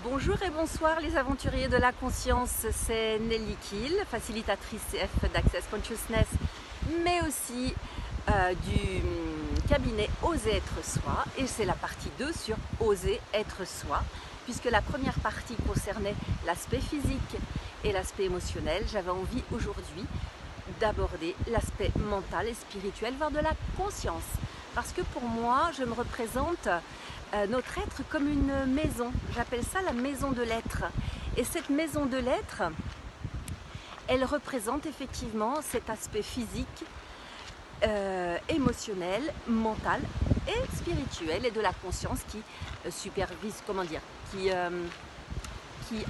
Bonjour et bonsoir les aventuriers de la conscience, c'est Nelly Kiel, facilitatrice CF d'Access Consciousness, mais aussi du cabinet Oser être soi, et c'est la partie 2 sur Oser être soi, puisque la première partie concernait l'aspect physique et l'aspect émotionnel. J'avais envie aujourd'hui d'aborder l'aspect mental et spirituel, voire de la conscience, parce que pour moi, je me représente notre être comme une maison. J'appelle ça la maison de l'être. Et cette maison de l'être, elle représente effectivement cet aspect physique, émotionnel, mental et spirituel, et de la conscience qui supervise, qui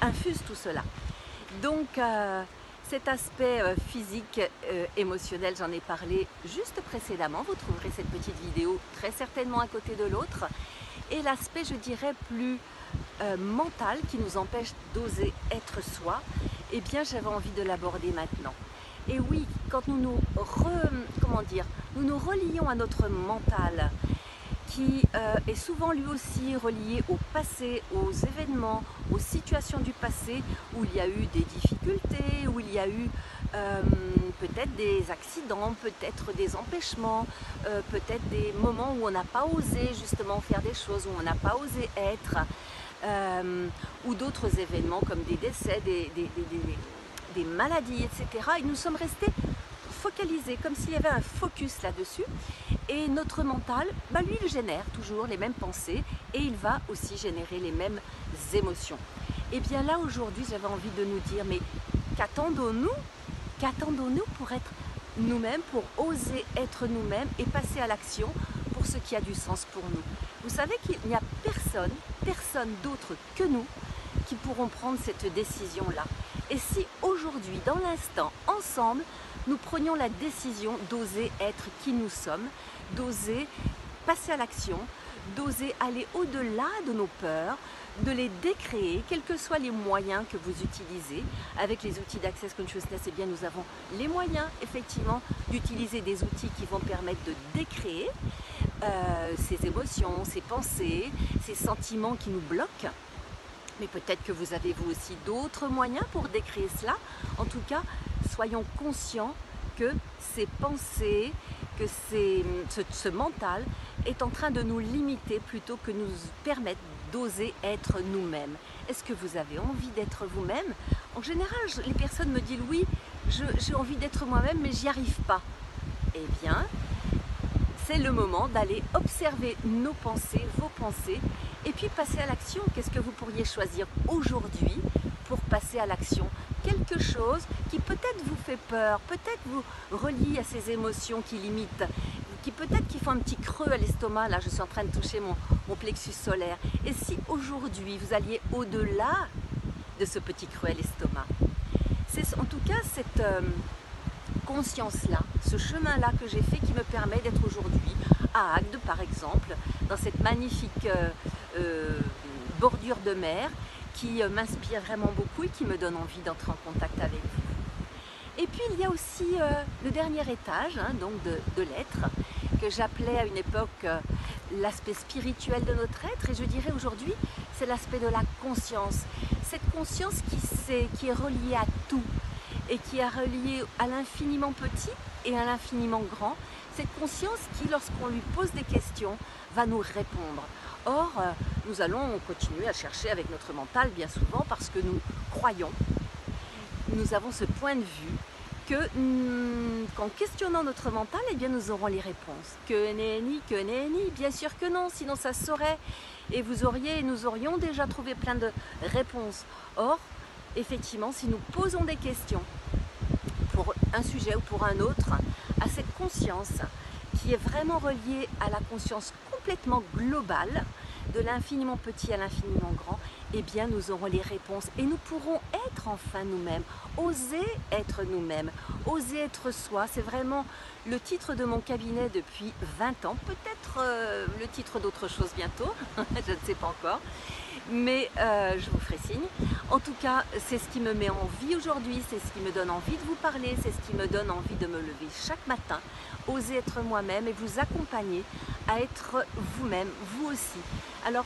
infuse tout cela. Donc cet aspect physique, émotionnel, j'en ai parlé juste précédemment. Vous trouverez cette petite vidéo très certainement à côté de l'autre. Et l'aspect, je dirais, plus mental, qui nous empêche d'oser être soi, eh bien j'avais envie de l'aborder maintenant. Et oui, quand nous nous relions à notre mental, qui est souvent lui aussi relié au passé, aux événements, aux situations du passé où il y a eu des difficultés, où il y a eu peut-être des accidents, peut-être des empêchements, peut-être des moments où on n'a pas osé justement faire des choses, où on n'a pas osé être, ou d'autres événements comme des décès, des maladies, etc. Et nous sommes restés focalisés, comme s'il y avait un focus là-dessus. Et notre mental, lui, il génère toujours les mêmes pensées et il va aussi générer les mêmes émotions. Et bien là, aujourd'hui, j'avais envie de nous dire, mais qu'attendons-nous pour être nous-mêmes, pour oser être nous-mêmes et passer à l'action pour ce qui a du sens pour nous. Vous savez qu'il n'y a personne d'autre que nous qui pourront prendre cette décision-là. Et si aujourd'hui, dans l'instant, ensemble, nous prenions la décision d'oser être qui nous sommes, d'oser passer à l'action, d'oser aller au-delà de nos peurs, de les décréer, quels que soient les moyens que vous utilisez. Avec les outils d'Access Consciousness, eh bien, nous avons les moyens, effectivement, d'utiliser des outils qui vont permettre de décréer ces émotions, ces pensées, ces sentiments qui nous bloquent. Mais peut-être que vous avez vous aussi d'autres moyens pour décréer cela. En tout cas, soyons conscients que ces pensées, que ce mental est en train de nous limiter plutôt que nous permettre d'oser être nous-mêmes. Est-ce que vous avez envie d'être vous-même? En général, les personnes me disent oui, j'ai envie d'être moi-même, mais j'y arrive pas. Eh bien, c'est le moment d'aller observer nos pensées, vos pensées, et puis passer à l'action. Qu'est-ce que vous pourriez choisir aujourd'hui pour passer à l'action? Quelque chose qui peut-être vous fait peur, peut-être vous relie à ces émotions qui limitent, qui peut-être qui font un petit creux à l'estomac. Là, je suis en train de toucher mon plexus solaire. Et si aujourd'hui vous alliez au-delà de ce petit creux à l'estomac? C'est en tout cas cette conscience-là, ce chemin-là que j'ai fait qui me permet d'être aujourd'hui à Agde, par exemple, dans cette magnifique bordure de mer qui m'inspire vraiment beaucoup et qui me donne envie d'entrer en contact avec vous. Et puis il y a aussi le dernier étage, donc de l'être, que j'appelais à une époque l'aspect spirituel de notre être, et je dirais aujourd'hui c'est l'aspect de la conscience. Cette conscience qui est reliée à tout, et qui est reliée à l'infiniment petit et à l'infiniment grand. Cette conscience qui, lorsqu'on lui pose des questions, va nous répondre. Or, nous allons continuer à chercher avec notre mental bien souvent parce que nous croyons, nous avons ce point de vue que qu'en questionnant notre mental, eh bien, nous aurons les réponses. Que nenni, bien sûr que non, sinon ça se saurait. Et nous aurions déjà trouvé plein de réponses. Or, effectivement, si nous posons des questions pour un sujet ou pour un autre, à cette conscience qui est vraiment reliée à la conscience complètement globale, de l'infiniment petit à l'infiniment grand, eh bien nous aurons les réponses et nous pourrons être enfin nous-mêmes, oser être nous-mêmes, oser être soi. C'est vraiment le titre de mon cabinet depuis 20 ans, peut-être le titre d'autre chose bientôt, je ne sais pas encore. Mais je vous ferai signe. En tout cas, c'est ce qui me met en vie aujourd'hui, c'est ce qui me donne envie de vous parler, c'est ce qui me donne envie de me lever chaque matin, oser être moi-même et vous accompagner à être vous-même, vous aussi. Alors,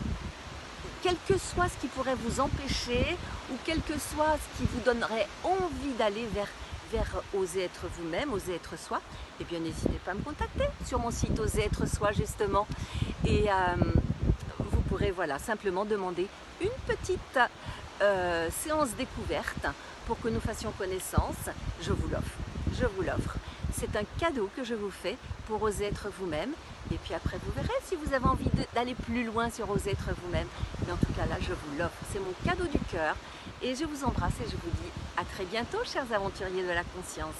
quel que soit ce qui pourrait vous empêcher ou quel que soit ce qui vous donnerait envie d'aller vers Oser être vous-même, Oser être soi, eh bien n'hésitez pas à me contacter sur mon site Oser être soi justement. Et vous pourrez voilà, simplement demander une petite séance découverte pour que nous fassions connaissance. Je vous l'offre, je vous l'offre. C'est un cadeau que je vous fais pour oser être vous-même. Et puis après, vous verrez si vous avez envie d'aller plus loin sur oser être vous-même. Mais en tout cas, là, je vous l'offre. C'est mon cadeau du cœur. Et je vous embrasse et je vous dis à très bientôt, chers aventuriers de la conscience.